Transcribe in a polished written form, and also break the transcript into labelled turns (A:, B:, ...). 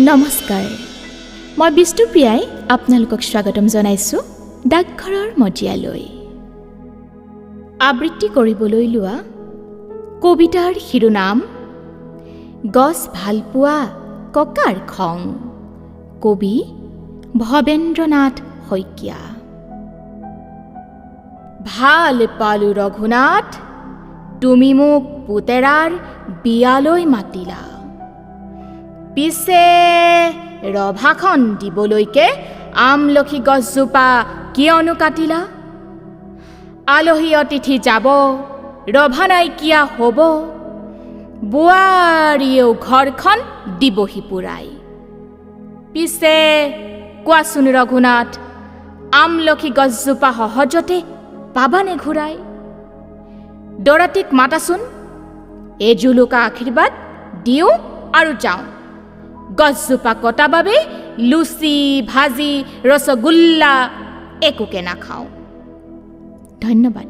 A: নমস্কাৰ, মই বিষ্ণুপ্ৰিয়াই আপোনালোকক স্বাগতম জনাইছোঁ ডাকঘৰৰ মজিয়ালৈ। আবৃত্তি কৰিবলৈ লোৱা কবিতাৰ শিৰোনাম গছ ভালপোৱা ককাৰ খং, কবি ভৱেন্দ্ৰনাথ শইকীয়া। ভাল পালো ৰঘুনাথ, তুমি মোক পুতেৰাৰ বিয়ালৈ মাতিলা, পিছে ৰভাখন দিবলৈকে আমলখি গছজোপা কিয়নো কাটিলা? আলহী অতিথি যাব, ৰভা নাইকিয়া হ'ব, বোৱাৰীয়েও ঘৰখন দিবহি পুৰাই। পিছে কোৱাচোন ৰঘুনাথ, আমলখি গছজোপা সহজতে পাবানে ঘূৰাই? দৰাটিক মাতাচোন, এজুলুকা আশীৰ্বাদ দিওঁ আৰু যাওঁ। গছজোপা কটা বাবে লুচি ভাজি ৰসগোল্লা একোকে নাখাওঁ। ধন্যবাদ।